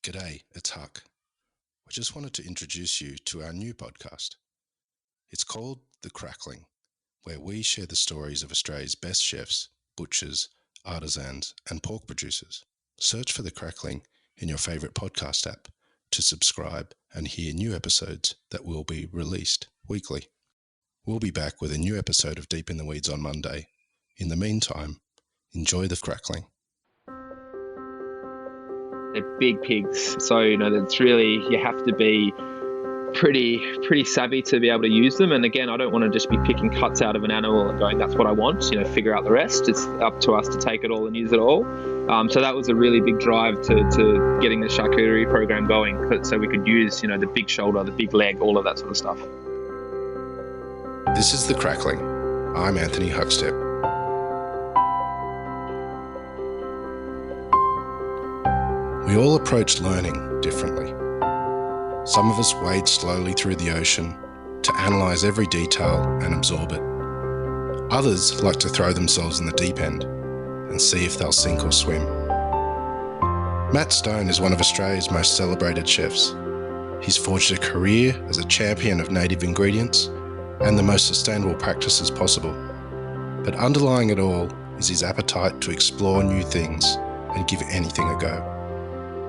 G'day, it's Huck. I just wanted to introduce you to our new podcast. It's called The Crackling, where we share the stories of Australia's best chefs, butchers, artisans, and pork producers. Search for The Crackling in your favourite podcast app to subscribe and hear new episodes that will be released weekly. We'll be back with a new episode of Deep in the Weeds on Monday. In the meantime, enjoy The Crackling. They're big pigs, so that's really, you have to be pretty savvy to be able to use them. And again, I don't want to just be picking cuts out of an animal and going, that's what I want, figure out the rest. It's up to us to take it all and use it all. So that was a really big drive to getting the charcuterie program going, so we could use the big shoulder, the big leg, all of that sort of stuff. This is The Crackling. I'm Anthony Huckstep. We all approach learning differently. Some of us wade slowly through the ocean to analyse every detail and absorb it. Others like to throw themselves in the deep end and see if they'll sink or swim. Matt Stone is one of Australia's most celebrated chefs. He's forged a career as a champion of native ingredients and the most sustainable practices possible. But underlying it all is his appetite to explore new things and give anything a go.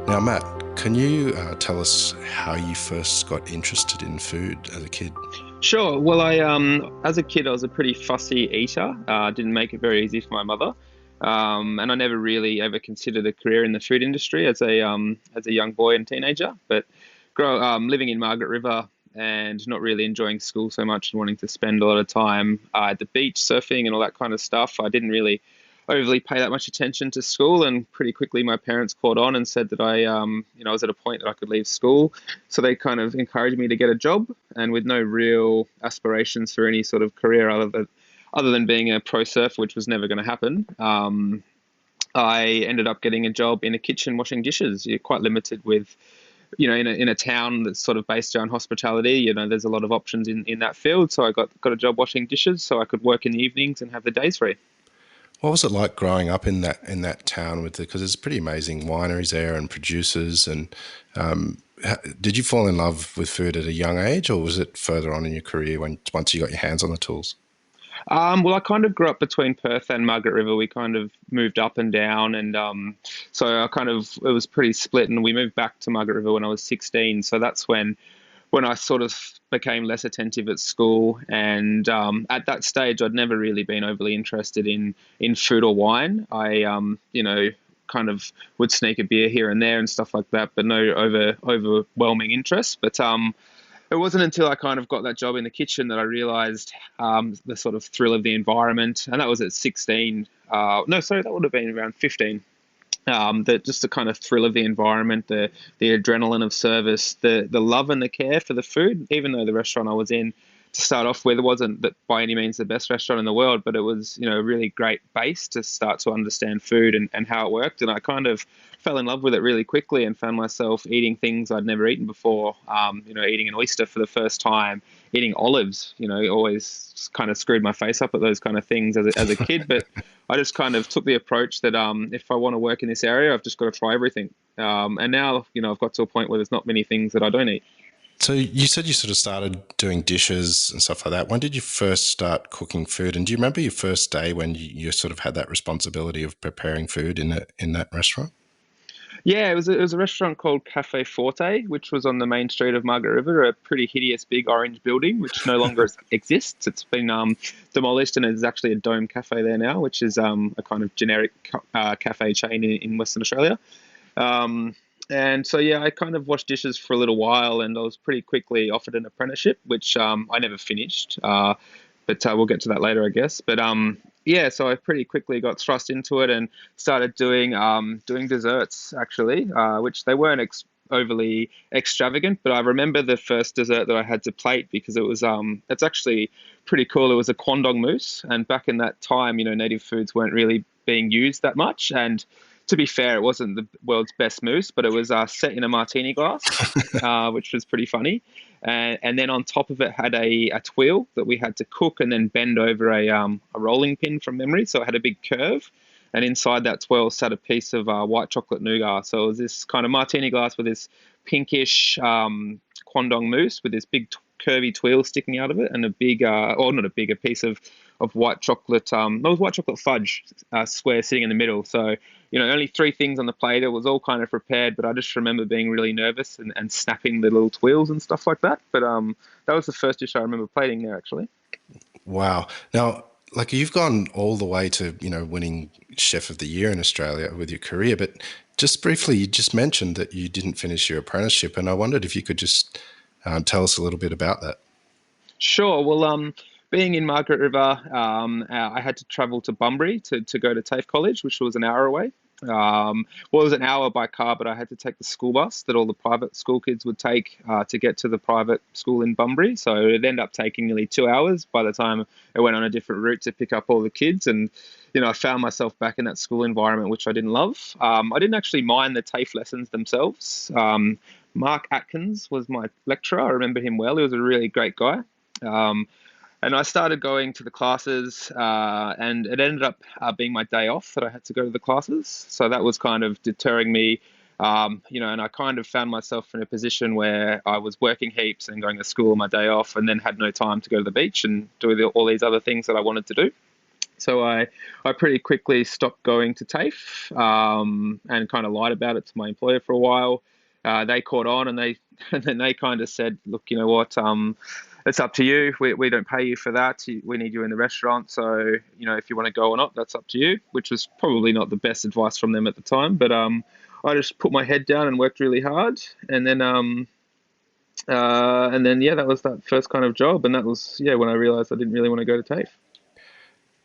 Now, Matt, can you tell us how you first got interested in food as a kid? Sure. Well, as a kid, I was a pretty fussy eater. Didn't make it very easy for my mother, and I never really ever considered a career in the food industry as a young boy and teenager. But living in Margaret River and not really enjoying school so much and wanting to spend a lot of time at the beach, surfing, and all that kind of stuff, I didn't really overly pay that much attention to school, and pretty quickly my parents caught on and said that I was at a point that I could leave school. So they kind of encouraged me to get a job, and with no real aspirations for any sort of career other than being a pro surfer, which was never going to happen. I ended up getting a job in a kitchen washing dishes. You're quite limited with, in a town that's sort of based around hospitality. There's a lot of options in that field. So I got a job washing dishes, so I could work in the evenings and have the days free. What was it like growing up in that town because there's pretty amazing wineries there and producers, and did you fall in love with food at a young age, or was it further on in your career once you got your hands on the tools? Well, I kind of grew up between Perth and Margaret River. We kind of moved up and down, and so it was pretty split, and we moved back to Margaret River when I was 16. So that's when I sort of became less attentive at school. And at that stage, I'd never really been overly interested in food or wine. I, kind of would sneak a beer here and there and stuff like that, but no overwhelming interest. But it wasn't until I kind of got that job in the kitchen that I realised the sort of thrill of the environment. And that was at 16. That would have been around 15. Just the kind of thrill of the environment, the adrenaline of service, the love and the care for the food. Even though the restaurant I was in to start off with wasn't by any means the best restaurant in the world, but it was a really great base to start to understand food and how it worked. And I kind of fell in love with it really quickly and found myself eating things I'd never eaten before. Eating an oyster for the first time, eating olives. Always kind of screwed my face up at those kind of things as a kid, but I just kind of took the approach that if I want to work in this area, I've just got to try everything. And now, I've got to a point where there's not many things that I don't eat. So you said you sort of started doing dishes and stuff like that. When did you first start cooking food? And do you remember your first day when you sort of had that responsibility of preparing food in that restaurant? Yeah, it was a restaurant called Cafe Forte, which was on the main street of Margaret River, a pretty hideous big orange building, which no longer exists. It's been demolished, and there's actually a Dome Cafe there now, which is a kind of generic cafe chain in Western Australia. And so, yeah, I kind of washed dishes for a little while, and I was pretty quickly offered an apprenticeship, which I never finished. But we'll get to that later, I guess. But so I pretty quickly got thrust into it and started doing desserts, actually, which they weren't overly extravagant. But I remember the first dessert that I had to plate because it was it's actually pretty cool. It was a quandong mousse, and back in that time, native foods weren't really being used that much. And to be fair, it wasn't the world's best mousse, but it was set in a martini glass, which was pretty funny. And then on top of it had a tweel that we had to cook and then bend over a rolling pin from memory. So it had a big curve. and inside that twirl sat a piece of white chocolate nougat. So it was this kind of martini glass with this pinkish Kwandong mousse with this big curvy twirl sticking out of it, and a big, or not a big, a piece of white chocolate. It was white chocolate fudge square sitting in the middle. So only three things on the plate. It was all kind of prepared, but I just remember being really nervous and snapping the little twirls and stuff like that. But that was the first dish I remember plating there, actually. Wow. Now, like you've gone all the way to, winning Chef of the Year in Australia with your career, but just briefly, you just mentioned that you didn't finish your apprenticeship, and I wondered if you could just tell us a little bit about that. Sure. Well, being in Margaret River, I had to travel to Bunbury to go to TAFE College, which was an hour away. Well, it was an hour by car, but I had to take the school bus that all the private school kids would take to get to the private school in Bunbury. So it ended up taking nearly 2 hours by the time I went on a different route to pick up all the kids. And, I found myself back in that school environment, which I didn't love. I didn't actually mind the TAFE lessons themselves. Mark Atkins was my lecturer. I remember him well. He was a really great guy. Um, and I started going to the classes, and it ended up being my day off that I had to go to the classes. So that was kind of deterring me, and I kind of found myself in a position where I was working heaps and going to school on my day off, and then had no time to go to the beach and do all these other things that I wanted to do. So I pretty quickly stopped going to TAFE, and kind of lied about it to my employer for a while. They caught on, and and then they kind of said, "Look, you know what? It's up to you. We don't pay you for that. We need you in the restaurant. So, if you want to go or not, that's up to you," which was probably not the best advice from them at the time. But I just put my head down and worked really hard. And then, yeah, that was that first kind of job. And that was, yeah, when I realized I didn't really want to go to TAFE.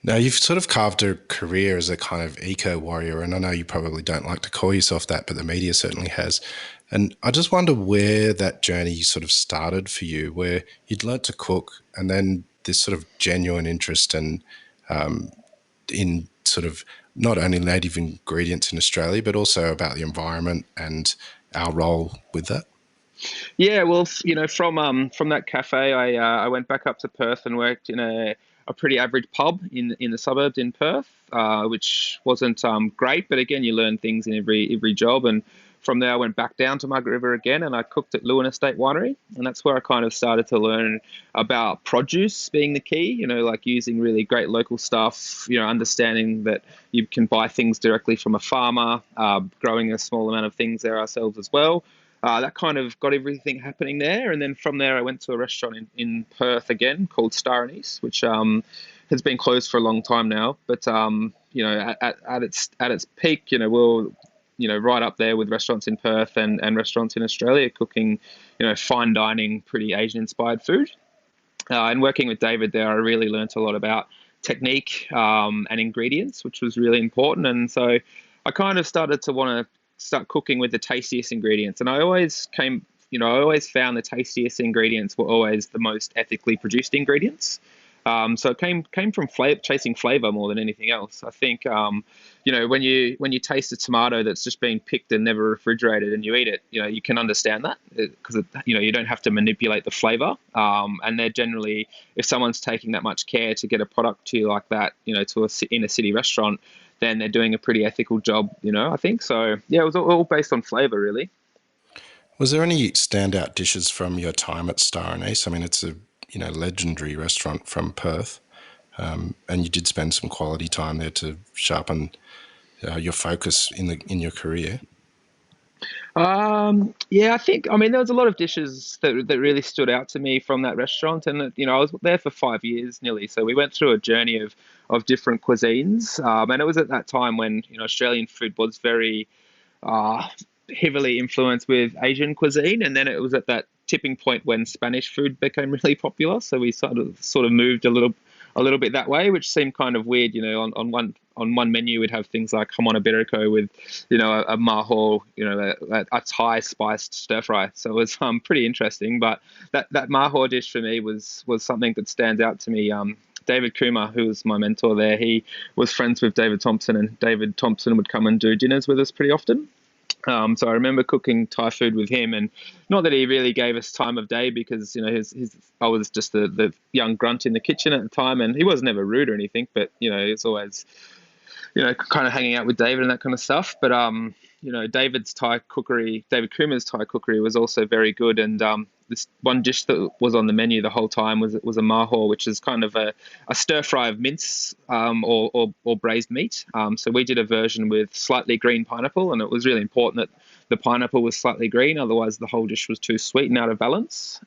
Now, you've sort of carved a career as a kind of eco warrior, and I know you probably don't like to call yourself that, but the media certainly has. And I just wonder where that journey sort of started for you, where you'd learnt to cook, and then this sort of genuine interest in sort of not only native ingredients in Australia, but also about the environment and our role with that. Yeah, well, from that cafe, I went back up to Perth and worked in a pretty average pub in the suburbs in Perth, which wasn't great, but again, you learn things in every job. And from there, I went back down to Margaret River again, and I cooked at Lewin Estate Winery, and that's where I kind of started to learn about produce being the key. Like using really great local stuff. Understanding that you can buy things directly from a farmer, growing a small amount of things there ourselves as well. That kind of got everything happening there. And then from there, I went to a restaurant in Perth again called Star Anise, which has been closed for a long time now. But at its peak, we're right up there with restaurants in Perth and restaurants in Australia cooking, fine dining, pretty Asian inspired food. And working with David there, I really learnt a lot about technique and ingredients, which was really important. And so I kind of started to want to start cooking with the tastiest ingredients. And I always found the tastiest ingredients were always the most ethically produced ingredients. So it came from chasing flavor more than anything else. I think, when you taste a tomato that's just been picked and never refrigerated and you eat it, you can understand that because, you don't have to manipulate the flavor. And they're generally, if someone's taking that much care to get a product to you like that, in a city restaurant, then they're doing a pretty ethical job, I think. So, yeah, it was all based on flavor, really. Was there any standout dishes from your time at Star Anise? I mean, it's a legendary restaurant from Perth, and you did spend some quality time there to sharpen your focus in your career. Yeah, there was a lot of dishes that really stood out to me from that restaurant, and I was there for 5 years nearly. So we went through a journey of different cuisines, and it was at that time when Australian food was very uh, heavily influenced with Asian cuisine, and then it was at that tipping point when Spanish food became really popular. So we sort of moved a little bit that way, which seemed kind of weird. On one menu we'd have things like jamon iberico with a maho, a Thai spiced stir fry. So it was pretty interesting. But that maho dish for me was something that stands out to me. David Kumar, who was my mentor there, he was friends with David Thompson, and David Thompson would come and do dinners with us pretty often. So I remember cooking Thai food with him, and not that he really gave us time of day because I was just the young grunt in the kitchen at the time, and he was never rude or anything, but it's always kind of hanging out with David and that kind of stuff. But David Kuma's Thai cookery was also very good. And this one dish that was on the menu the whole time was a mahor, which is kind of a stir fry of mince or braised meat. So we did a version with slightly green pineapple, and it was really important that the pineapple was slightly green, otherwise the whole dish was too sweet and out of balance.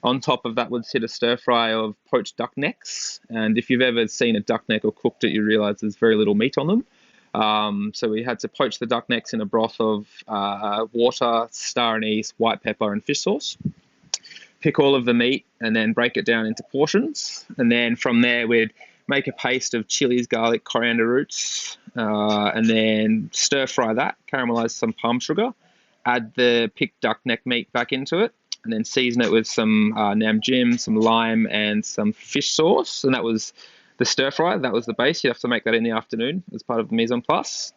On top of that would sit a stir fry of poached duck necks. And if you've ever seen a duck neck or cooked it, you realise there's very little meat on them. So we had to poach the duck necks in a broth of water, star anise, white pepper, and fish sauce. Pick all of the meat and then break it down into portions. And then from there, we'd make a paste of chilies, garlic, coriander roots, and then stir fry that, caramelise some palm sugar, add the picked duck neck meat back into it, and then season it with some nam jim, some lime, and some fish sauce. And that was the stir fry. That was the base. You'd have to make that in the afternoon as part of the mise en place.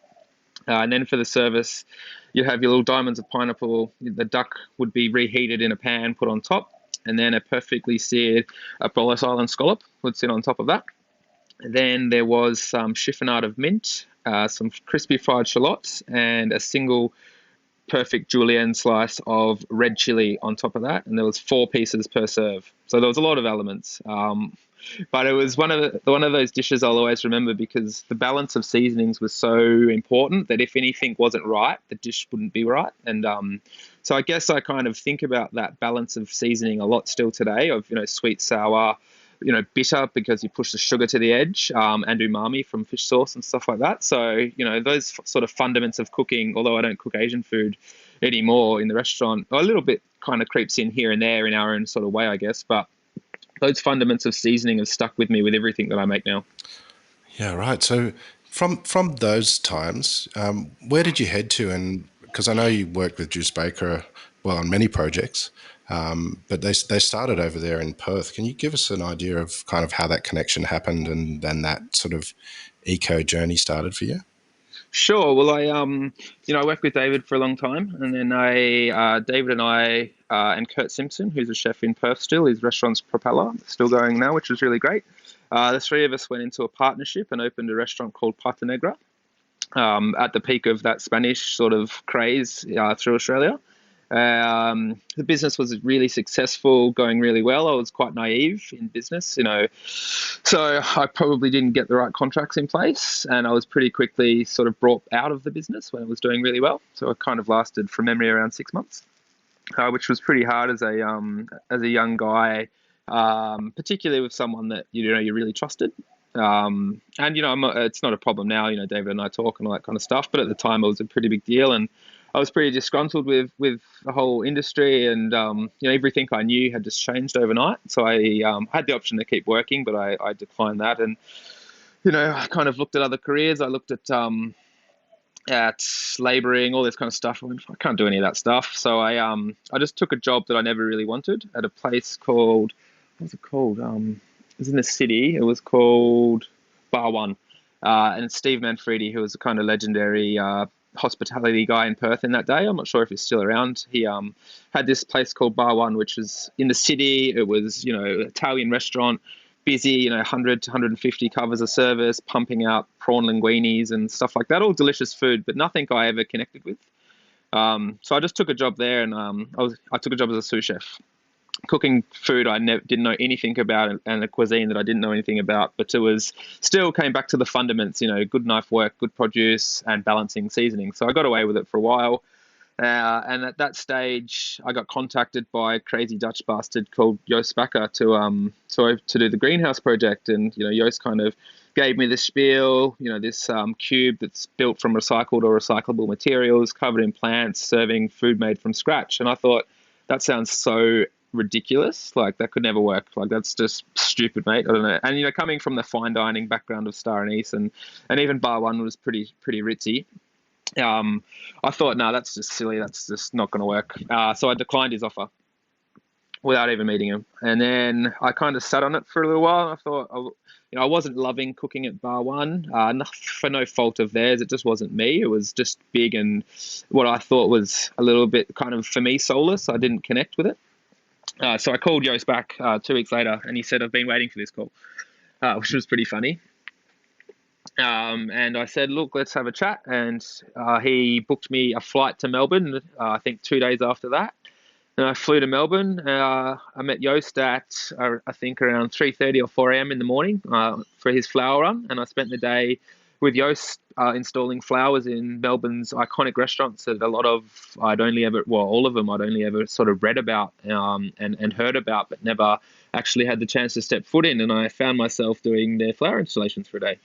And then for the service, you have your little diamonds of pineapple. The duck would be reheated in a pan, put on top, and then a perfectly seared Apolos Island scallop would sit on top of that. Then there was some chiffonade of mint, some crispy fried shallots, and a single perfect julienne slice of red chili on top of that, and there was 4 pieces per serve. So there was a lot of elements, but it was one of those dishes I'll always remember because the balance of seasonings was so important that if anything wasn't right, the dish wouldn't be right. And so I guess I kind of think about that balance of seasoning a lot still today, of sweet, sour, bitter because you push the sugar to the edge, and umami from fish sauce and stuff like that. So, those sort of fundamentals of cooking, although I don't cook Asian food anymore in the restaurant, a little bit kind of creeps in here and there in our own sort of way, I guess. But those fundamentals of seasoning have stuck with me with everything that I make now. Yeah, right. So from those times, where did you head to? And because I know you worked with Juice Baker, well, on many projects, but they started over there in Perth. Can you give us an idea of kind of how that connection happened and then that sort of eco journey started for you? Sure. Well, I worked with David for a long time, and then David and I, and Kurt Simpson, who's a chef in Perth still, his restaurant's Propeller, still going now, which was really great. The 3 of us went into a partnership and opened a restaurant called Pata Negra, at the peak of that Spanish sort of craze through Australia. The business was really successful, going really well. I was quite naive in business, so I probably didn't get the right contracts in place, and I was pretty quickly sort of brought out of the business when it was doing really well. So it kind of lasted, from memory, around 6 months, which was pretty hard as a young guy, particularly with someone that you really trusted. And it's not a problem now. David and I talk and all that kind of stuff, but at the time it was a pretty big deal, and I was pretty disgruntled with the whole industry, and everything I knew had just changed overnight. So I had the option to keep working, but I declined that, and I kind of looked at other careers. I looked at labouring, all this kind of stuff. I went, I can't do any of that stuff. So I just took a job that I never really wanted at a place called, what was it called? It was in the city. It was called Bar One, and it's Steve Manfredi, who was a kind of legendary hospitality guy in Perth in that day. I'm not sure if he's still around. He had this place called Bar One, which was in the city. It was, Italian restaurant, busy, 100 to 150 covers of service, pumping out prawn linguinis and stuff like that. All delicious food, but nothing I ever connected with. So I just took a job there, and I took a job as a sous chef, cooking food I didn't know anything about, and a cuisine that I didn't know anything about, but it was still came back to the fundamentals, good knife work, good produce, and balancing seasoning. So I got away with it for a while. And at that stage, I got contacted by a crazy Dutch bastard called Joost Bakker to do the greenhouse project. And, Joost kind of gave me the spiel, this cube that's built from recycled or recyclable materials, covered in plants, serving food made from scratch. And I thought, that sounds so ridiculous. Like, that could never work. Like, that's just stupid, mate. I don't know. And, coming from the fine dining background of Star Anise and even Bar One was pretty ritzy. I thought, no, that's just silly. That's just not going to work. So I declined his offer without even meeting him. And then I kind of sat on it for a little while. And I thought, I wasn't loving cooking at Bar One, for no fault of theirs. It just wasn't me. It was just big, and what I thought was a little bit kind of, for me, soulless. I didn't connect with it. So I called Joost back 2 weeks later, and he said, I've been waiting for this call, which was pretty funny. And I said, look, let's have a chat. And he booked me a flight to Melbourne, I think 2 days after that. And I flew to Melbourne. I met Joost at, I think, around 3:30 or 4 a.m. in the morning for his flower run. And I spent the day with Joost installing flowers in Melbourne's iconic restaurants that a lot of I'd only ever, well, all of them I'd only ever sort of read about and heard about, but never actually had the chance to step foot in. And I found myself doing their flower installations for a day.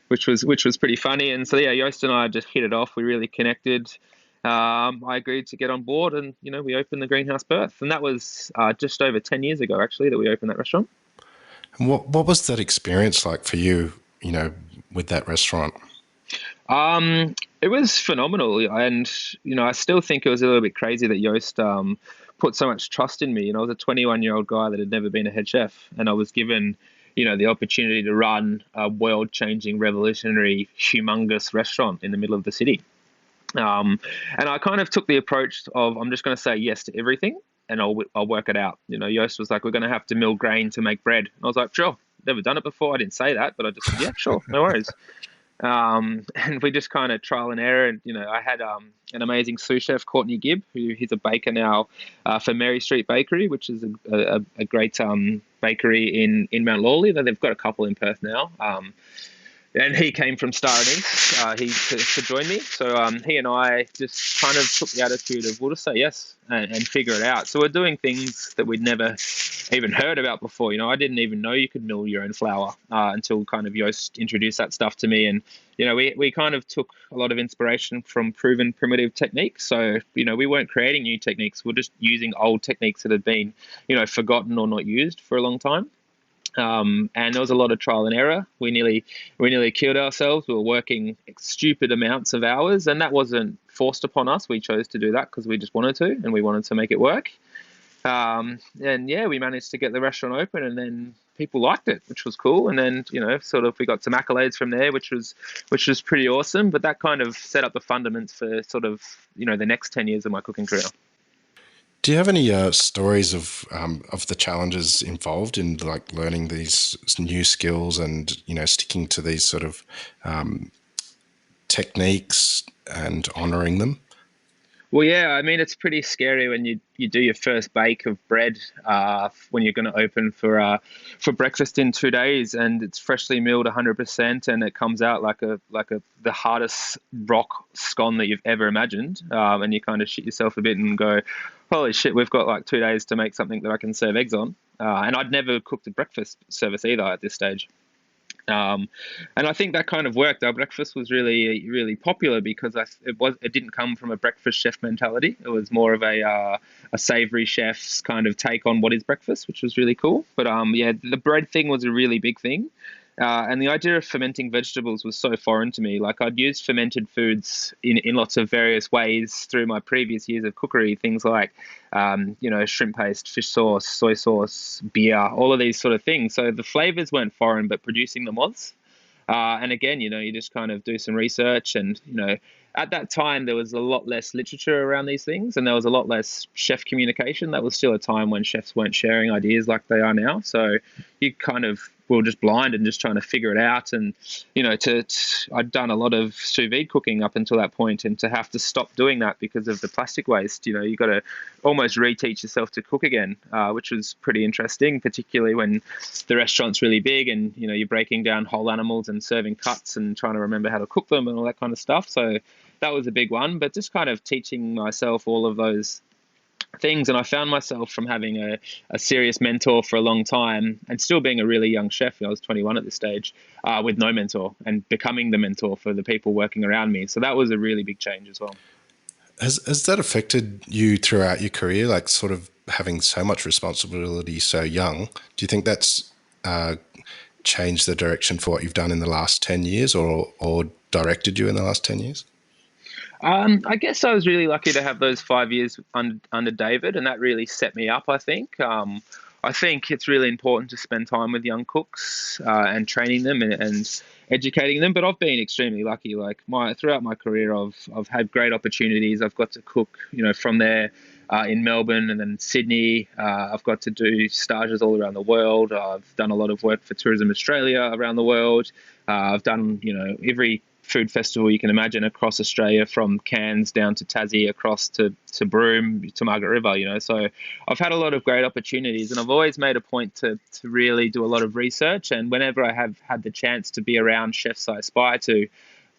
Which was pretty funny. And so yeah, Joost and I just hit it off. We really connected. I agreed to get on board, and we opened the Greenhouse Birth, and that was just over 10 years ago actually that we opened that restaurant. And what was that experience like for you? With that restaurant. It was phenomenal, and I still think it was a little bit crazy that Joost put so much trust in me. I was a 21-year-old guy that had never been a head chef, and I was given the opportunity to run a world-changing, revolutionary, humongous restaurant in the middle of the city. And I kind of took the approach of I'm just going to say yes to everything, and I'll work it out. Joost was like, we're going to have to mill grain to make bread. And I was like, sure. Never done it before. I didn't say that, but I just said, yeah, sure, no worries. And we just kind of trial and error. And, I had an amazing sous chef, Courtney Gibb, he's a baker now for Mary Street Bakery, which is a great bakery in Mount Lawley. They've got a couple in Perth now. And he came from Star Anise to join me. So he and I just kind of took the attitude of we'll just say yes and figure it out. So we're doing things that we'd never even heard about before. I didn't even know you could mill your own flour until kind of Joost introduced that stuff to me. And we kind of took a lot of inspiration from proven primitive techniques. So we weren't creating new techniques. We're just using old techniques that had been forgotten or not used for a long time. And there was a lot of trial and error. We nearly killed ourselves. We were working stupid amounts of hours, and that wasn't forced upon us. We chose to do that because we just wanted to, and we wanted to make it work. And yeah, we managed to get the restaurant open, and then people liked it, which was cool. And then sort of we got some accolades from there, which was pretty awesome. But that kind of set up the fundaments for sort of the next 10 years of my cooking career. Do you have any stories of the challenges involved in like learning these new skills and sticking to these sort of techniques and honouring them? Well, yeah, I mean, it's pretty scary when you do your first bake of bread when you're going to open for breakfast in 2 days, and it's freshly milled 100%, and it comes out like the hardest rock scone that you've ever imagined, and you kind of shit yourself a bit and go, holy shit, we've got like 2 days to make something that I can serve eggs on, and I'd never cooked a breakfast service either at this stage. And I think that kind of worked. Our breakfast was really, really popular because it didn't come from a breakfast chef mentality. It was more of a savoury chef's kind of take on what is breakfast, which was really cool. But yeah, the bread thing was a really big thing. And the idea of fermenting vegetables was so foreign to me. Like I'd used fermented foods in lots of various ways through my previous years of cookery, things like, shrimp paste, fish sauce, soy sauce, beer, all of these sort of things. So the flavors weren't foreign, but producing them was. And again, you just kind of do some research and, at that time, there was a lot less literature around these things and there was a lot less chef communication. That was still a time when chefs weren't sharing ideas like they are now. So you kind of were just blind and just trying to figure it out. And, I'd done a lot of sous vide cooking up until that point, and to have to stop doing that because of the plastic waste, you got to almost reteach yourself to cook again, which was pretty interesting, particularly when the restaurant's really big and, you're breaking down whole animals and serving cuts and trying to remember how to cook them and all that kind of stuff. So that was a big one, but just kind of teaching myself all of those things. And I found myself from having a serious mentor for a long time and still being a really young chef. I was 21 at this stage, with no mentor, and becoming the mentor for the people working around me. So that was a really big change as well. Has that affected you throughout your career, like sort of having so much responsibility so young? Do you think that's changed the direction for what you've done in the last 10 years or directed you in the last 10 years? I guess I was really lucky to have those 5 years under David, and that really set me up, I think. I I think it's really important to spend time with young cooks and training them and educating them. But I've been extremely lucky. Like throughout my career, I've had great opportunities. I've got to cook, from there in Melbourne and then Sydney. I've got to do stages all around the world. I've done a lot of work for Tourism Australia around the world. I've done, every food festival you can imagine across Australia, from Cairns down to Tassie, across to Broome to Margaret River. So I've had a lot of great opportunities, and I've always made a point to really do a lot of research. And whenever I have had the chance to be around chefs I aspire to,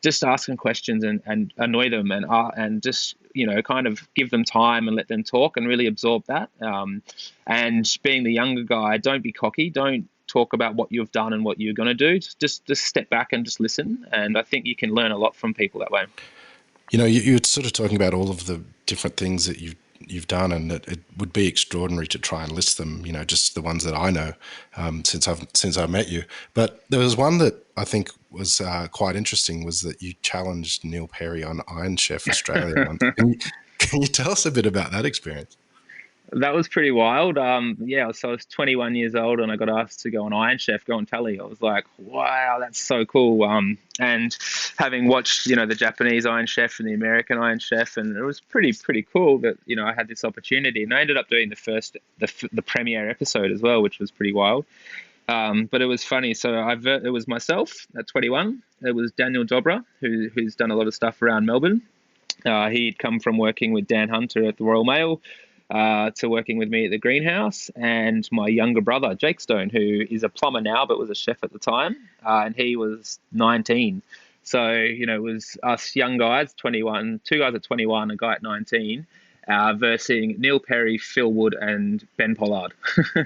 just ask them questions and annoy them and just kind of give them time and let them talk and really absorb that. And being the younger guy, don't be cocky. Don't talk about what you've done and what you're going to do. Just step back and just listen. And I think you can learn a lot from people that way. You're sort of talking about all of the different things that you've done, and it would be extraordinary to try and list them. Just the ones that I know since I met you. But there was one that I think was quite interesting, was that you challenged Neil Perry on Iron Chef Australia once. Can you tell us a bit about that experience? That was pretty wild. So I was 21 years old and I got asked to go on Iron Chef, go on telly. I was like, wow, that's so cool. And having watched, the Japanese Iron Chef and the American Iron Chef, and it was pretty cool that, I had this opportunity. And I ended up doing the premiere episode as well, which was pretty wild. But it was funny. So it was myself at 21. It was Daniel Dobra, who's done a lot of stuff around Melbourne. He'd come from working with Dan Hunter at the Royal Mail, to working with me at the greenhouse, and my younger brother, Jake Stone, who is a plumber now but was a chef at the time, and he was 19. So, it was us young guys, 21, two guys at 21, a guy at 19, versus Neil Perry, Phil Wood, and Ben Pollard,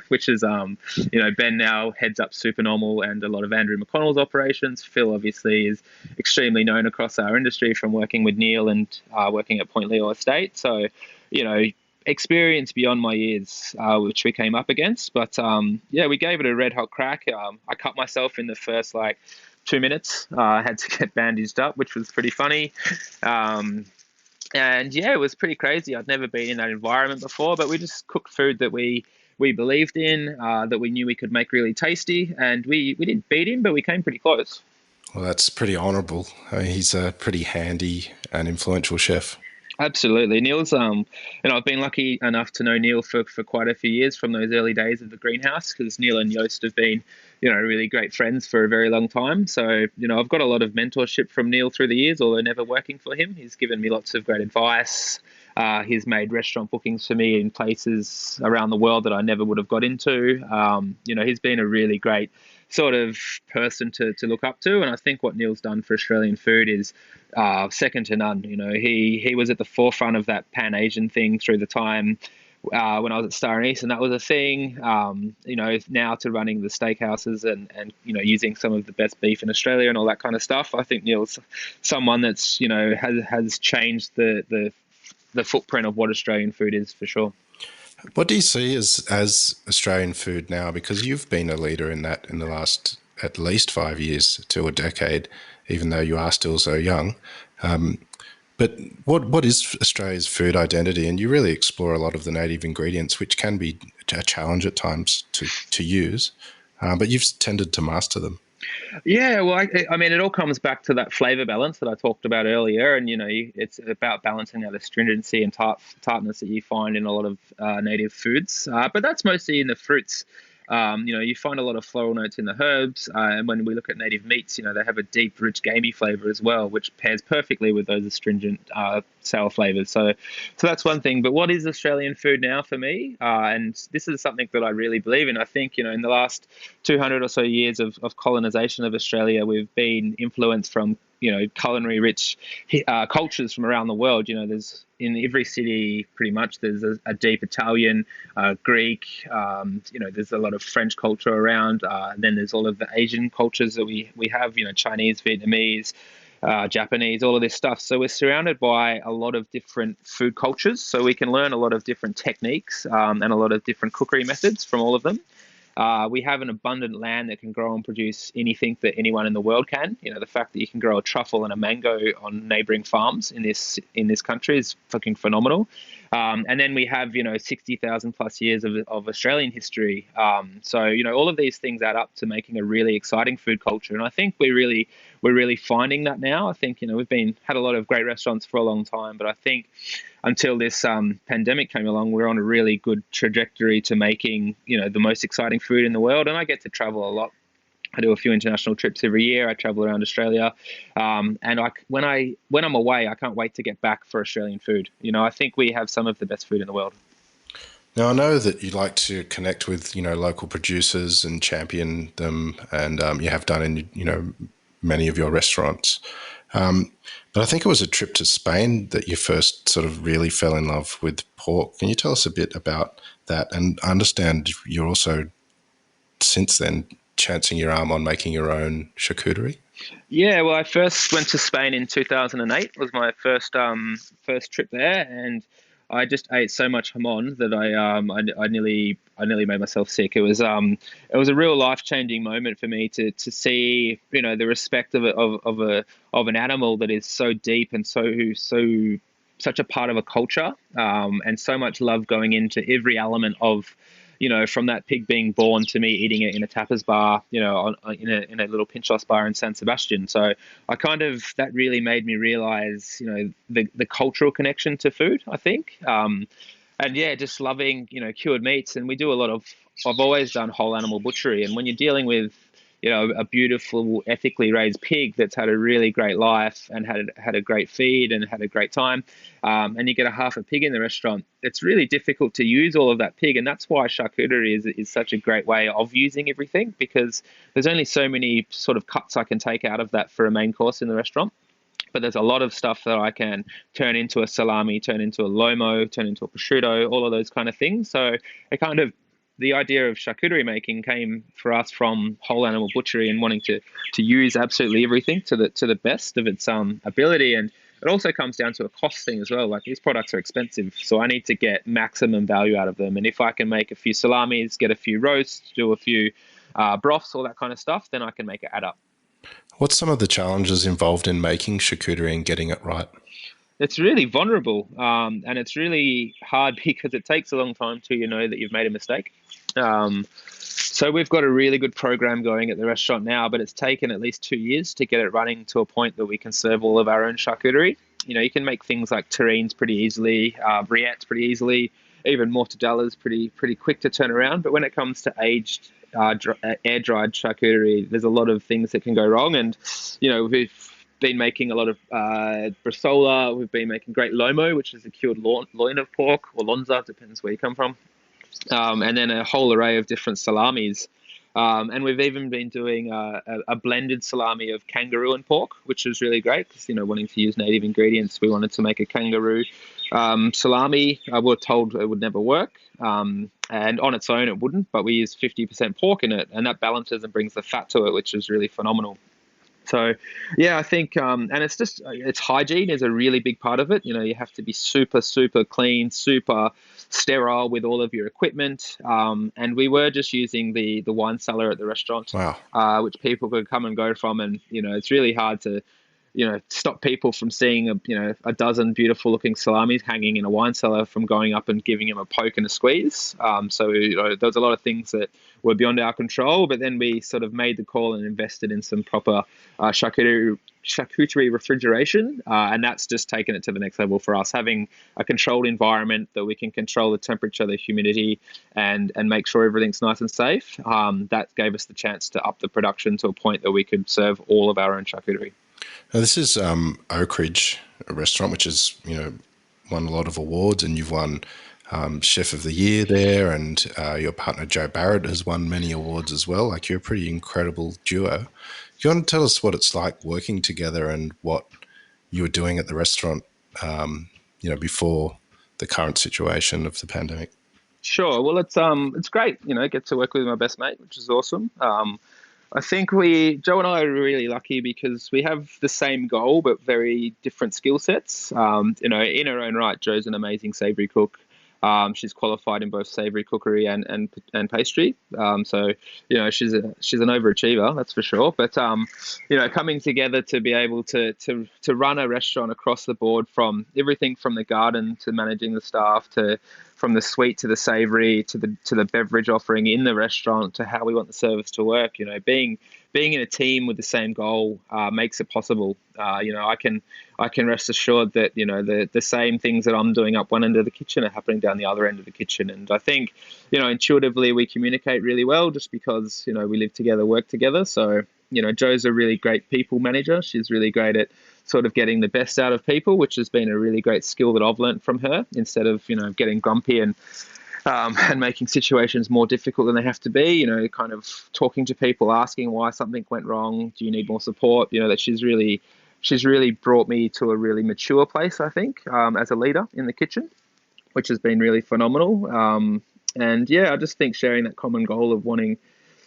which is, Ben now heads up Supernormal and a lot of Andrew McConnell's operations. Phil obviously is extremely known across our industry from working with Neil and working at Point Leo Estate. So, experience beyond my years, which we came up against. But we gave it a red hot crack. I cut myself in the first 2 minutes. I had to get bandaged up, which was pretty funny. It was pretty crazy. I'd never been in that environment before, but we just cooked food that we believed in, that we knew we could make really tasty, and we didn't beat him, but we came pretty close. Well, that's pretty honourable. He's a pretty handy and influential chef. Absolutely. Neil's, I've been lucky enough to know Neil for quite a few years, from those early days of the greenhouse, because Neil and Yost have been, really great friends for a very long time. So, I've got a lot of mentorship from Neil through the years, although never working for him. He's given me lots of great advice. He's made restaurant bookings for me in places around the world that I never would have got into. He's been a really great sort of person to look up to. And I think what Neil's done for Australian food is second to none. He was at the forefront of that Pan-Asian thing through the time when I was at Star Anise, and that was a thing. Now to running the steakhouses and using some of the best beef in Australia and all that kind of stuff. I think Neil's someone that's has changed the footprint of what Australian food is, for sure. What do you see as Australian food now? Because you've been a leader in that in the last at least 5 years to a decade, even though you are still so young. But what is Australia's food identity? And you really explore a lot of the native ingredients, which can be a challenge at times to use, but you've tended to master them. Yeah, well, I mean, it all comes back to that flavor balance that I talked about earlier, and it's about balancing out the stringency and tartness that you find in a lot of native foods. But that's mostly in the fruits. You find a lot of floral notes in the herbs, and when we look at native meats, they have a deep, rich, gamey flavor as well, which pairs perfectly with those astringent, sour flavors. So that's one thing. But what is Australian food now for me? And this is something that I really believe in. I think, in the last 200 or so years of colonization of Australia, we've been influenced from culinary rich cultures from around the world. There's in every city pretty much there's a deep Italian, Greek, there's a lot of French culture around. Then there's all of the Asian cultures that we have, Chinese, Vietnamese, Japanese, all of this stuff. So we're surrounded by a lot of different food cultures. So we can learn a lot of different techniques and a lot of different cookery methods from all of them. We have an abundant land that can grow and produce anything that anyone in the world can. The fact that you can grow a truffle and a mango on neighbouring farms in this country is fucking phenomenal. And then we have, 60,000 plus years of Australian history. So, all of these things add up to making a really exciting food culture. And I think we're really finding that now. I think, we've had a lot of great restaurants for a long time, but I think until this pandemic came along, we're on a really good trajectory to making, the most exciting food in the world. And I get to travel a lot. I do a few international trips every year. I travel around Australia, and when I'm away, I can't wait to get back for Australian food. I think we have some of the best food in the world. Now, I know that you like to connect with, local producers and champion them, and you have done in, many of your restaurants. But I think it was a trip to Spain that you first sort of really fell in love with pork. Can you tell us a bit about that? And I understand you're also, since then, chancing your arm on making your own charcuterie. Yeah, well, I first went to Spain in 2008. It was my first trip there, and I just ate so much jamon that I nearly made myself sick. It was a real life changing moment for me to see the respect of an animal that is so deep and such a part of a culture, and so much love going into every element of, from that pig being born to me eating it in a tapas bar, in a little pinchos bar in San Sebastian. So that really made me realize, the cultural connection to food, I think. And yeah, just loving, cured meats. And we do I've always done whole animal butchery. And when you're dealing with, a beautiful, ethically raised pig that's had a really great life and had a great feed and had a great time, and you get a half a pig in the restaurant, it's really difficult to use all of that pig. And that's why charcuterie is such a great way of using everything, because there's only so many sort of cuts I can take out of that for a main course in the restaurant. But there's a lot of stuff that I can turn into a salami, turn into a lomo, turn into a prosciutto, all of those kind of things. So the idea of charcuterie making came for us from whole animal butchery and wanting to use absolutely everything to the best of its ability. And it also comes down to a cost thing as well. Like, these products are expensive, so I need to get maximum value out of them. And if I can make a few salamis, get a few roasts, do a few broths, all that kind of stuff, then I can make it add up. What's some of the challenges involved in making charcuterie and getting it right? It's really vulnerable, and it's really hard because it takes a long time to that you've made a mistake. So we've got a really good program going at the restaurant now, but it's taken at least 2 years to get it running to a point that we can serve all of our own charcuterie. You can make things like terrines pretty easily, rillettes pretty easily, even mortadellas pretty quick to turn around. But when it comes to aged air dried charcuterie, there's a lot of things that can go wrong. And we've been making a lot of bresaola. We've been making great lomo, which is a cured loin of pork, or lonza, depends where you come from. And then a whole array of different salamis. And we've even been doing a blended salami of kangaroo and pork, which is really great because, wanting to use native ingredients, we wanted to make a kangaroo salami. We were told it would never work. And on its own, it wouldn't, but we used 50% pork in it, and that balances and brings the fat to it, which is really phenomenal. So, yeah, I think, and it's hygiene is a really big part of it. You have to be super, super clean, super sterile with all of your equipment. And we were just using the wine cellar at the restaurant, Wow. which people could come and go from. And, it's really hard to, stop people from seeing a dozen beautiful looking salamis hanging in a wine cellar from going up and giving them a poke and a squeeze. So there's a lot of things that were beyond our control, but then we sort of made the call and invested in some proper charcuterie refrigeration, and that's just taken it to the next level for us, having a controlled environment that we can control the temperature, the humidity, and make sure everything's nice and safe. That gave us the chance to up the production to a point that we could serve all of our own charcuterie. Now, this is Oak Ridge, a restaurant which has, won a lot of awards, and you've won Chef of the Year there, and your partner Joe Barrett has won many awards as well. Like, you're a pretty incredible duo. Do you want to tell us what it's like working together and what you were doing at the restaurant, before the current situation of the pandemic? Sure. Well, it's great. Get to work with my best mate, which is awesome. I think Joe and I are really lucky because we have the same goal, but very different skill sets. In our own right, Joe's an amazing savory cook. She's qualified in both savoury cookery and pastry. So she's an overachiever, that's for sure. But coming together to be able to run a restaurant across the board, from everything from the garden to managing the staff, to from the sweet to the savoury to the beverage offering in the restaurant, to how we want the service to work. Being in a team with the same goal makes it possible. I can rest assured that the same things that I'm doing up one end of the kitchen are happening down the other end of the kitchen. And I think intuitively we communicate really well, just because we live together, work together. So Jo's a really great people manager. She's really great at sort of getting the best out of people, which has been a really great skill that I've learned from her, instead of getting grumpy and making situations more difficult than they have to be. Kind of talking to people, asking why something went wrong. Do you need more support? That she's really brought me to a really mature place, I think, as a leader in the kitchen, which has been really phenomenal. And yeah, I just think sharing that common goal of wanting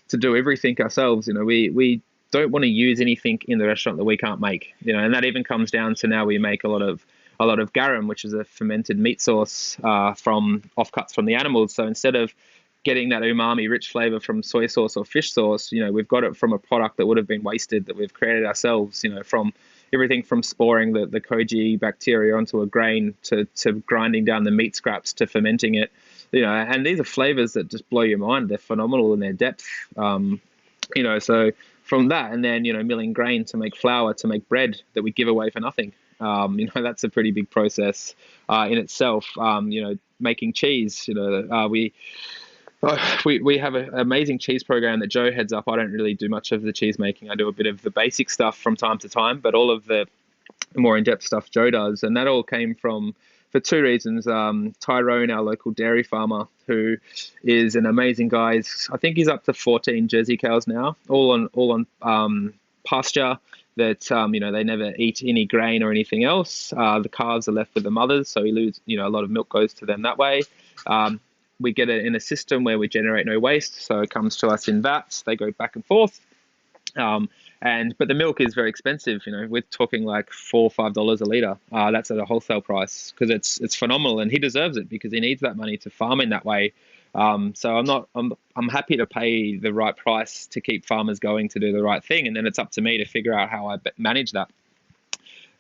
to do everything ourselves. We don't want to use anything in the restaurant that we can't make. And that even comes down to now we make a lot of garum, which is a fermented meat sauce from offcuts from the animals. So instead of getting that umami rich flavor from soy sauce or fish sauce, we've got it from a product that would have been wasted, that we've created ourselves, from everything from sporing the koji bacteria onto a grain to grinding down the meat scraps to fermenting it. And these are flavors that just blow your mind. They're phenomenal in their depth. So from that, and then milling grain to make flour, to make bread that we give away for nothing. That's a pretty big process in itself. Making cheese. We have an amazing cheese program that Jo heads up. I don't really do much of the cheese making. I do a bit of the basic stuff from time to time, but all of the more in-depth stuff Jo does. And that all came for two reasons. Tyrone, our local dairy farmer, who is an amazing guy. I think he's up to 14 Jersey cows now, all on pasture that, they never eat any grain or anything else. The calves are left with the mothers, so we lose, a lot of milk goes to them that way. We get it in a system where we generate no waste, so it comes to us in vats. They go back and forth. But the milk is very expensive. We're talking like $4 or $5 a litre. That's at a wholesale price, because it's phenomenal, and he deserves it because he needs that money to farm in that way. So I'm happy to pay the right price to keep farmers going, to do the right thing, and then it's up to me to figure out how I manage that.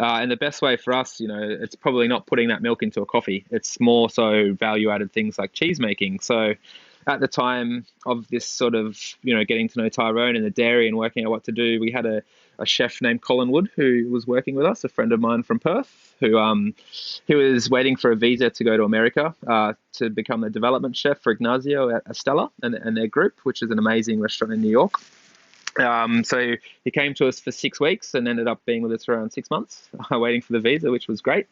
And the best way for us, it's probably not putting that milk into a coffee. It's more so value-added things like cheese making. So at the time of this sort of, getting to know Tyrone and the dairy and working out what to do, we had a chef named Colin Wood who was working with us, a friend of mine from Perth, who he was waiting for a visa to go to America to become the development chef for Ignazio at Estella and their group, which is an amazing restaurant in New York. So he came to us for 6 weeks and ended up being with us for around 6 months, waiting for the visa, which was great.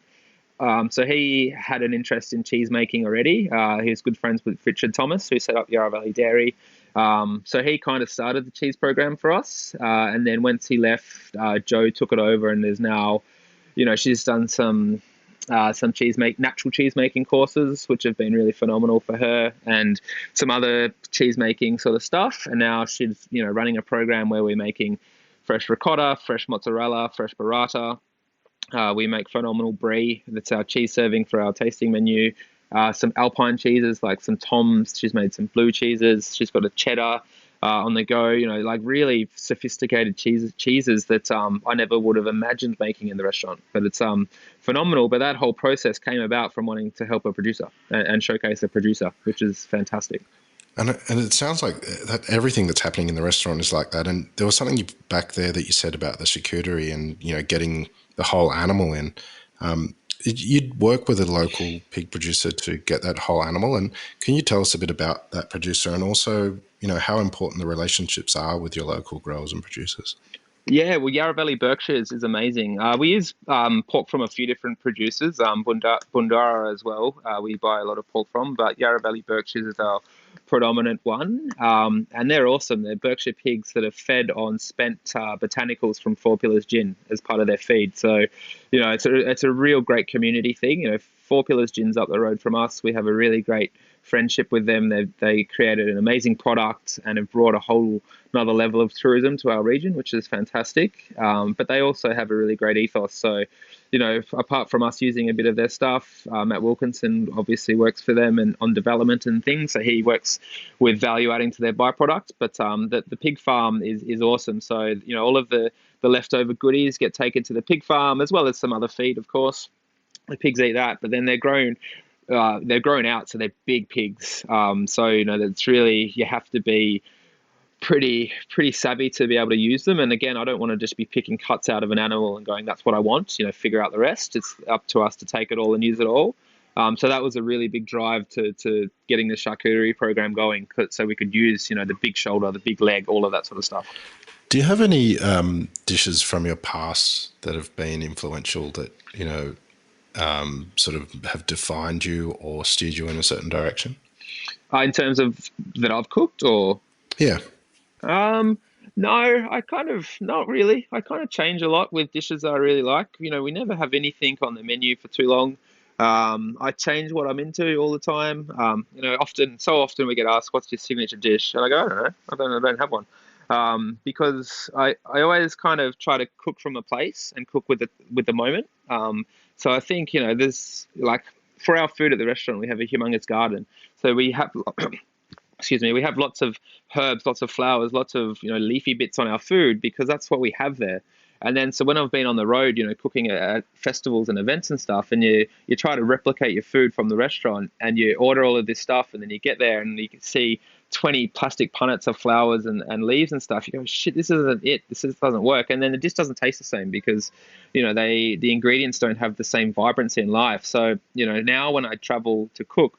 So he had an interest in cheese making already. He was good friends with Richard Thomas, who set up Yarra Valley Dairy. So he kind of started the cheese program for us. And then once he left, Jo took it over, and there's now, she's done some natural cheese making courses, which have been really phenomenal for her, and some other cheese making sort of stuff. And now she's, running a program where we're making fresh ricotta, fresh mozzarella, fresh burrata. We make phenomenal brie. That's our cheese serving for our tasting menu. Some Alpine cheeses, like some Toms. She's made some blue cheeses. She's got a cheddar on the go, like really sophisticated cheeses that I never would have imagined making in the restaurant. But it's phenomenal. But that whole process came about from wanting to help a producer and showcase a producer, which is fantastic. And it sounds like that everything that's happening in the restaurant is like that. And there was something back there that you said about the charcuterie and, getting the whole animal in. You'd work with a local pig producer to get that whole animal. And can you tell us a bit about that producer, and also, how important the relationships are with your local growers and producers? Yeah, well, Yarra Valley Berkshires is amazing. We use pork from a few different producers, Bundara as well. We buy a lot of pork from, but Yarra Valley Berkshires is our predominant one. And they're awesome. They're Berkshire pigs that are fed on spent botanicals from Four Pillars Gin as part of their feed. So, it's a real great community thing. Four Pillars Gin's up the road from us. We have a really great friendship with them. They created an amazing product and have brought a whole another level of tourism to our region, which is fantastic. But they also have a really great ethos. So, apart from us using a bit of their stuff, Matt Wilkinson obviously works for them and on development and things. So he works with value adding to their byproduct. But the pig farm is awesome. So, all of the leftover goodies get taken to the pig farm, as well as some other feed, of course. The pigs eat that, but then they're grown out, so they're big pigs. So that's really, you have to be pretty savvy to be able to use them. And again, I don't want to just be picking cuts out of an animal and going, that's what I want, figure out the rest. It's up to us to take it all and use it all. So that was a really big drive to getting the charcuterie program going, so we could use the big shoulder, the big leg, all of that sort of stuff. Do you have any dishes from your past that have been influential that sort of have defined you or steered you in a certain direction? In terms of that I've cooked, or yeah. No, not really. I kind of change a lot with dishes that I really like. We never have anything on the menu for too long. I change what I'm into all the time. So often we get asked, "What's your signature dish?" And I go, "I don't know. I don't have one." Because I always kind of try to cook from a place and cook with the moment. So I think there's like, for our food at the restaurant, we have a humongous garden. So we have we have lots of herbs, lots of flowers, lots of leafy bits on our food, because that's what we have there. And then so when I've been on the road, cooking at festivals and events and stuff, and you try to replicate your food from the restaurant, and you order all of this stuff, and then you get there and you can see 20 plastic punnets of flowers and leaves and stuff. You go, shit, this isn't it. This doesn't work. And then it just doesn't taste the same, because the ingredients don't have the same vibrancy in life. So now when I travel to cook,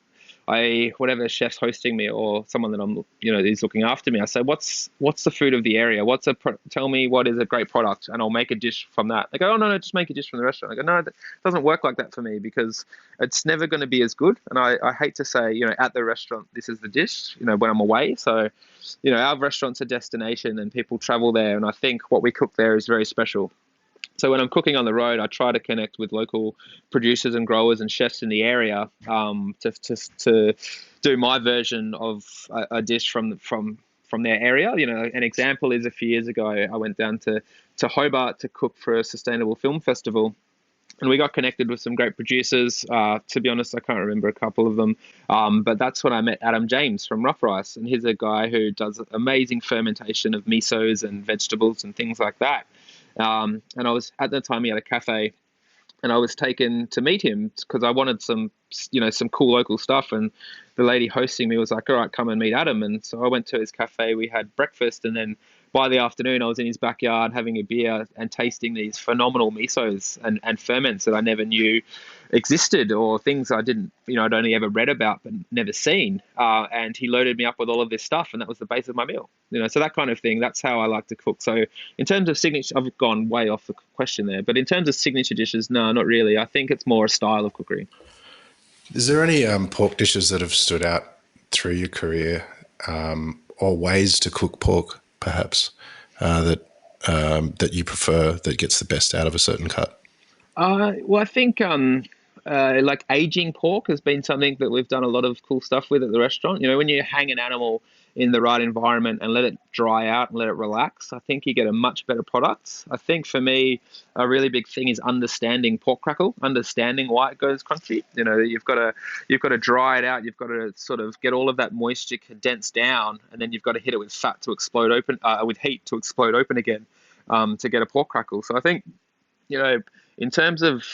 whatever chef's hosting me or someone that I'm is looking after me, I say, what's the food of the area? Tell me what is a great product, and I'll make a dish from that. They go, oh no, just make a dish from the restaurant. I go, no, that doesn't work like that for me, because it's never going to be as good. And I hate to say, at the restaurant, this is the dish, when I'm away. So, our restaurant's a destination and people travel there, and I think what we cook there is very special. So when I'm cooking on the road, I try to connect with local producers and growers and chefs in the area, to do my version of a dish from their area. An example is a few years ago, I went down to Hobart to cook for a sustainable film festival. And we got connected with some great producers. To be honest, I can't remember a couple of them. But that's when I met Adam James from Rough Rice. And he's a guy who does amazing fermentation of misos and vegetables and things like that. And I was, at the time, he had a cafe, and I was taken to meet him because I wanted some cool local stuff. And the lady hosting me was like, all right, come and meet Adam. And so I went to his cafe, we had breakfast, and then by the afternoon I was in his backyard having a beer and tasting these phenomenal misos and ferments that I never knew existed, or things I'd only ever read about but never seen. And he loaded me up with all of this stuff, and that was the base of my meal. So that kind of thing, that's how I like to cook. So in terms of signature, I've gone way off the question there, but in terms of signature dishes, no, not really. I think it's more a style of cookery. Is there any pork dishes that have stood out through your career, or ways to cook pork, perhaps, that you prefer, that gets the best out of a certain cut? Well, I think like aging pork has been something that we've done a lot of cool stuff with at the restaurant. When you hang an animal in the right environment and let it dry out and let it relax, I think you get a much better product. I think for me, a really big thing is understanding pork crackle, understanding why it goes crunchy. You've got to dry it out. You've got to sort of get all of that moisture condensed down, and then you've got to hit it with fat to explode open, with heat to explode open again, to get a pork crackle. So I think, in terms of,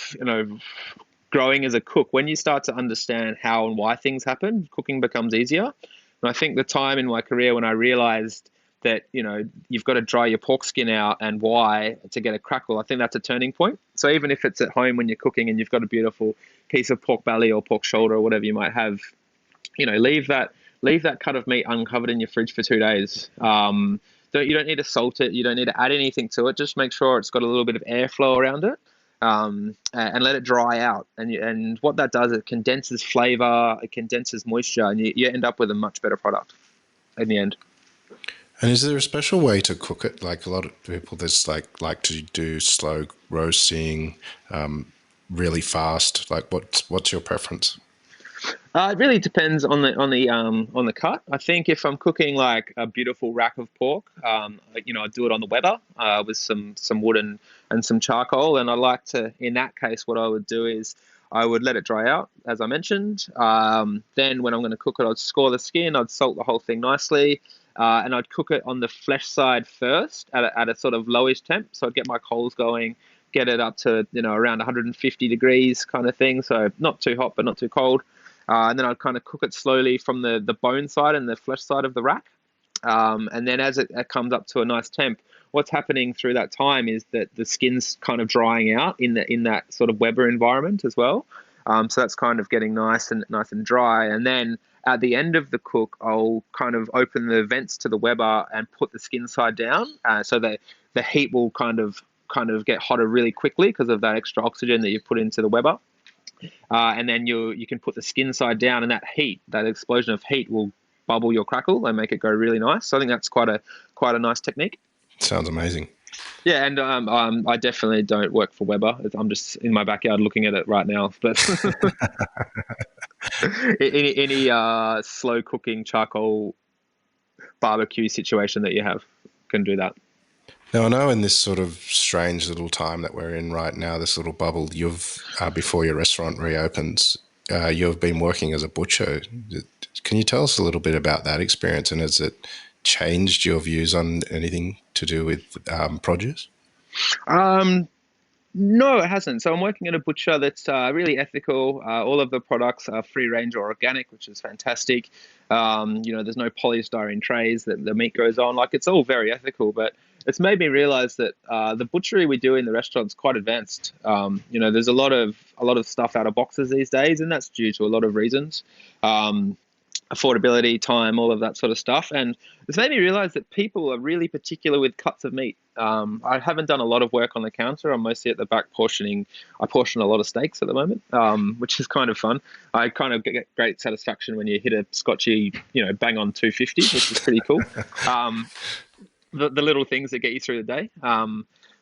growing as a cook, when you start to understand how and why things happen, cooking becomes easier. And I think the time in my career when I realized that, you've got to dry your pork skin out and why to get a crackle, I think that's a turning point. So even if it's at home when you're cooking and you've got a beautiful piece of pork belly or pork shoulder or whatever you might have, leave that cut of meat uncovered in your fridge for 2 days. You don't need to salt it. You don't need to add anything to it. Just make sure it's got a little bit of airflow around it. And let it dry out. And what that does, it condenses flavor, it condenses moisture, and you end up with a much better product in the end. And is there a special way to cook it? Like a lot of people that's like to do slow roasting, really fast. Like what's your preference? It really depends on the cut. I think if I'm cooking like a beautiful rack of pork, I do it on the Weber with some wood and some charcoal. And I like to, in that case, what I would do is I would let it dry out, as I mentioned. Then when I'm going to cook it, I'd score the skin, I'd salt the whole thing nicely, and I'd cook it on the flesh side first at a sort of lowish temp. So I'd get my coals going, get it up to around 150 degrees kind of thing. So not too hot, but not too cold. And then I'd kind of cook it slowly from the bone side and the flesh side of the rack. And then as it comes up to a nice temp, what's happening through that time is that the skin's kind of drying out in that sort of Weber environment as well. So that's kind of getting nice and dry. And then at the end of the cook, I'll kind of open the vents to the Weber and put the skin side down, so that the heat will kind of get hotter really quickly because of that extra oxygen that you put into the Weber. And then you can put the skin side down, and that explosion of heat will bubble your crackle and make it go really nice. So I think that's quite a nice technique. Sounds amazing. Yeah, and I definitely don't work for Weber. I'm just in my backyard looking at it right now. But any slow cooking charcoal barbecue situation that you have can do that. Now, I know in this sort of strange little time that we're in right now, this little bubble, before your restaurant reopens, you've been working as a butcher. Can you tell us a little bit about that experience, and has it changed your views on anything to do with produce? No, it hasn't. So I'm working at a butcher that's really ethical. All of the products are free range or organic, which is fantastic. There's no polystyrene trays that the meat goes on. Like, it's all very ethical, but it's made me realize that the butchery we do in the restaurant's quite advanced. There's a lot of stuff out of boxes these days, and that's due to a lot of reasons. Affordability, time, all of that sort of stuff. And it's made me realize that people are really particular with cuts of meat. I haven't done a lot of work on the counter. I'm mostly at the back portioning. I portion a lot of steaks at the moment, which is kind of fun. I kind of get great satisfaction when you hit a scotchy, bang on 250, which is pretty cool. The little things that get you through the day.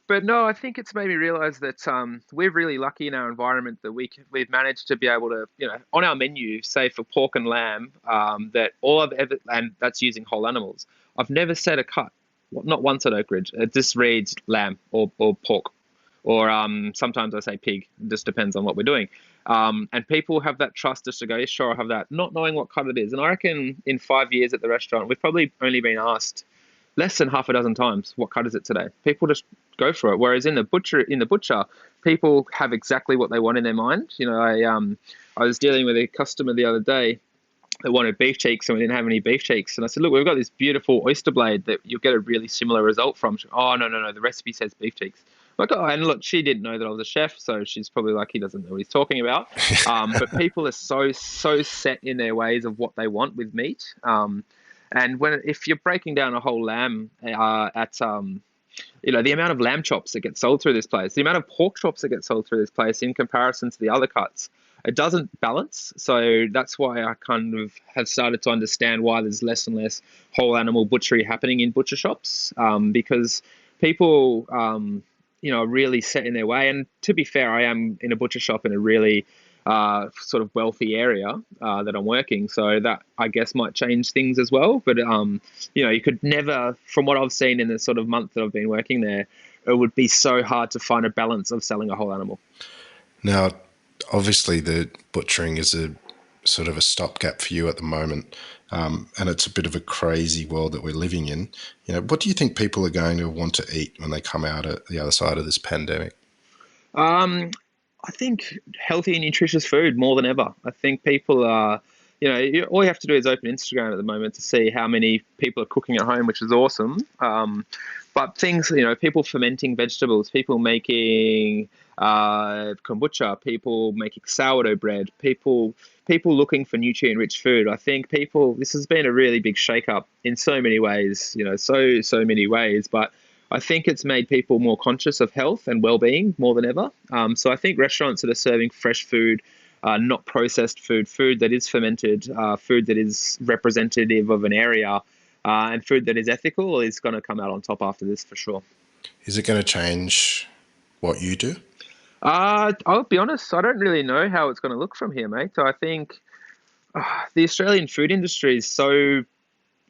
But no, I think it's made me realize that we're really lucky in our environment that we've managed to be able to, on our menu, say for pork and lamb, that all I've ever, and that's using whole animals, I've never said a cut, not once at Oak Ridge. It just reads lamb or pork, or sometimes I say pig. It just depends on what we're doing. And people have that trust just to go, yeah, sure, I'll have that, not knowing what cut it is. And I reckon in 5 years at the restaurant, we've probably only been asked less than half a dozen times, what cut is it today? People just go for it. Whereas in the butcher, people have exactly what they want in their mind. I was dealing with a customer the other day that wanted beef cheeks, and we didn't have any beef cheeks. And I said, look, we've got this beautiful oyster blade that you'll get a really similar result from. She, oh, no, the recipe says beef cheeks. I'm like, oh, and look, she didn't know that I was a chef, so she's probably like, he doesn't know what he's talking about. But people are so set in their ways of what they want with meat. And if you're breaking down a whole lamb the amount of lamb chops that get sold through this place, the amount of pork chops that get sold through this place in comparison to the other cuts, it doesn't balance. So that's why I kind of have started to understand why there's less and less whole animal butchery happening in butcher shops, because people, are really set in their way. And to be fair, I am in a butcher shop in a really sort of wealthy area that I'm working, so that I guess might change things as well. But you could never, from what I've seen in the sort of month that I've been working there, it would be so hard to find a balance of selling a whole animal. Now, obviously, the butchering is a sort of a stopgap for you at the moment, and it's a bit of a crazy world that we're living in. What do you think people are going to want to eat when they come out at the other side of this pandemic? I think healthy and nutritious food more than ever. I think people are, all you have to do is open Instagram at the moment to see how many people are cooking at home, which is awesome. But things, people fermenting vegetables, people making kombucha, people making sourdough bread, people looking for nutrient-rich food. I think this has been a really big shake-up in so many ways, so many ways, but I think it's made people more conscious of health and well-being more than ever. So I think restaurants that are serving fresh food, not processed food that is fermented, food that is representative of an area, and food that is ethical is going to come out on top after this for sure. Is it going to change what you do? I'll be honest, I don't really know how it's going to look from here, mate. So I think The Australian food industry is so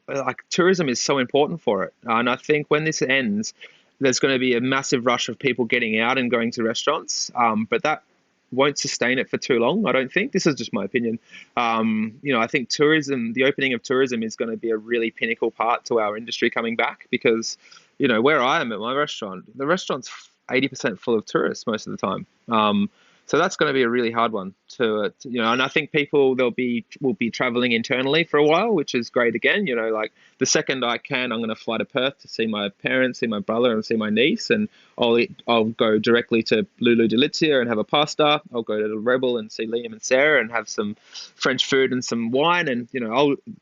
like tourism is so important for it. And I think when this ends, there's going to be a massive rush of people getting out and going to restaurants. But that won't sustain it for too long, I don't think. This is just my opinion. I think tourism, the opening of tourism is going to be a really pinnacle part to our industry coming back because, where I am at my restaurant, the restaurant's 80% full of tourists most of the time. So that's going to be a really hard one and I think people will be traveling internally for a while, which is great again. Like the second I can, I'm going to fly to Perth to see my parents, see my brother, and see my niece, and I'll go directly to Lulu Delizia and have a pasta. I'll go to the Rebel and see Liam and Sarah and have some French food and some wine, and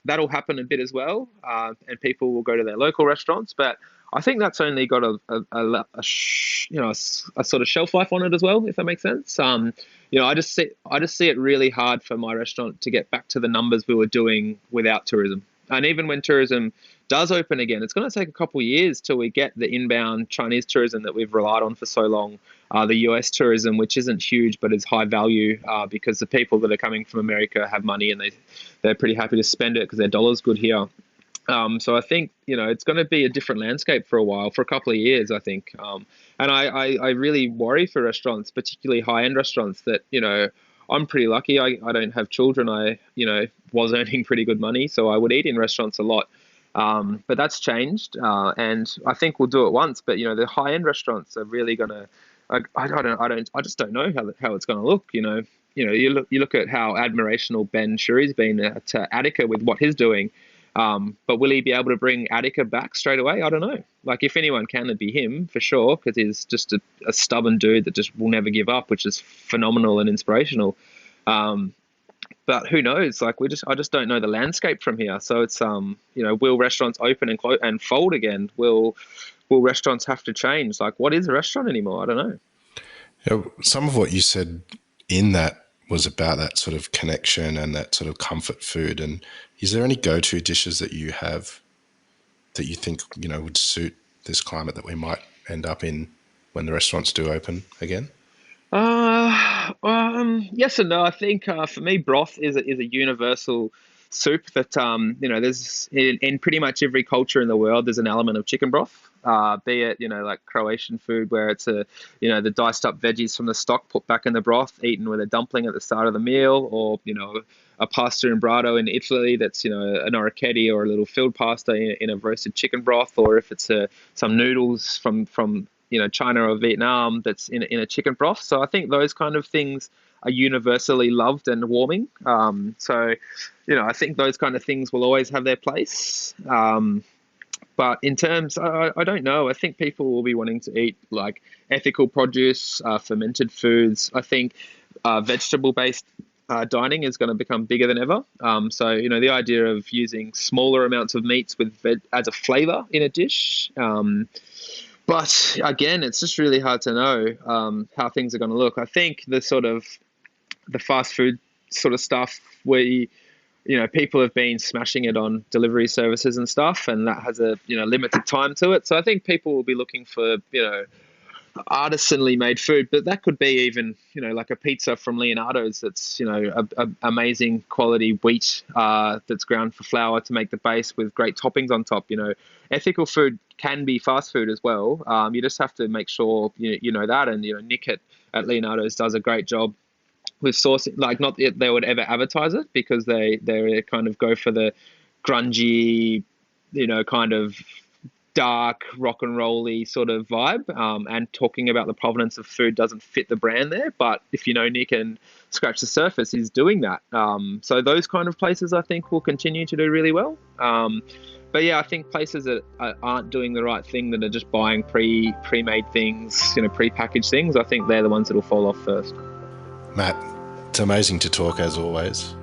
that'll happen a bit as well. And people will go to their local restaurants, but I think that's only got a sort of shelf life on it as well, if that makes sense. I just see it really hard for my restaurant to get back to the numbers we were doing without tourism. And even when tourism does open again, it's going to take a couple of years till we get the inbound Chinese tourism that we've relied on for so long. The US tourism, which isn't huge but is high value because the people that are coming from America have money and they're pretty happy to spend it because their dollar's good here. So I think, it's going to be a different landscape for a while, for a couple of years, I think. And I really worry for restaurants, particularly high-end restaurants that, I'm pretty lucky. I don't have children. I, was earning pretty good money, so I would eat in restaurants a lot. But that's changed. And I think we'll do it once. But, the high-end restaurants are really going to, I just don't know how it's going to look, You look at how admirational Ben Shuri's been to Attica with what he's doing. But will he be able to bring Attica back straight away? I don't know. Like, if anyone can, it'd be him for sure, because he's just a stubborn dude that just will never give up, which is phenomenal and inspirational. But who knows? Like, I just don't know the landscape from here. So it's will restaurants open and close and fold again? Will restaurants have to change? Like, what is a restaurant anymore? I don't know. Some of what you said in that was about that sort of connection and that sort of comfort food. And is there any go-to dishes that you have that you think, would suit this climate that we might end up in when the restaurants do open again? Yes and no. I think for me, broth is a universal soup that there's in pretty much every culture in the world. There's an element of chicken broth. Be it like Croatian food where it's the diced up veggies from the stock put back in the broth, eaten with a dumpling at the start of the meal, or a pasta in brado in Italy that's an orecchiette or a little filled pasta in a roasted chicken broth, or if it's some noodles from China or Vietnam that's in a chicken broth. So I think those kind of things are universally loved and warming. So I think those kind of things will always have their place. But in terms, I don't know. I think people will be wanting to eat like ethical produce, fermented foods. I think vegetable-based dining is going to become bigger than ever. So the idea of using smaller amounts of meats as a flavor in a dish. But again, it's just really hard to know how things are going to look. I think the fast food sort of stuff people have been smashing it on delivery services and stuff, and that has a limited time to it. So I think people will be looking for artisanally made food, but that could be even like a pizza from Leonardo's that's a amazing quality wheat that's ground for flour to make the base with great toppings on top. Ethical food can be fast food as well. You just have to make sure you know that, and Nick at Leonardo's does a great job with sourcing. Like, not that they would ever advertise it because they kind of go for the grungy, kind of dark rock and rolly sort of vibe, and talking about the provenance of food doesn't fit the brand there. But if Nick and scratch the surface, he's doing that. So those kind of places I think will continue to do really well. But yeah, I think places that aren't doing the right thing, that are just buying pre-made things, pre-packaged things, I think they're the ones that will fall off first. Matt, it's amazing to talk as always.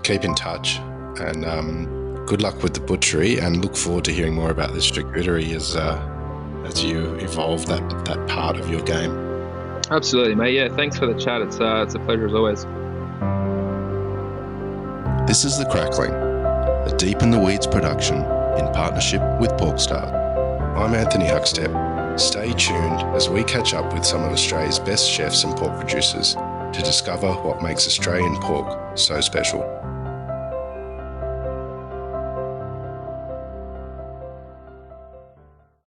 Keep in touch, and good luck with the butchery, and look forward to hearing more about this charcuterie as you evolve that part of your game. Absolutely, mate. Yeah, thanks for the chat. It's a pleasure as always. This is The Crackling, a Deep in the Weeds production in partnership with PorkStar. I'm Anthony Huckstep. Stay tuned as we catch up with some of Australia's best chefs and pork producers to discover what makes Australian pork so special.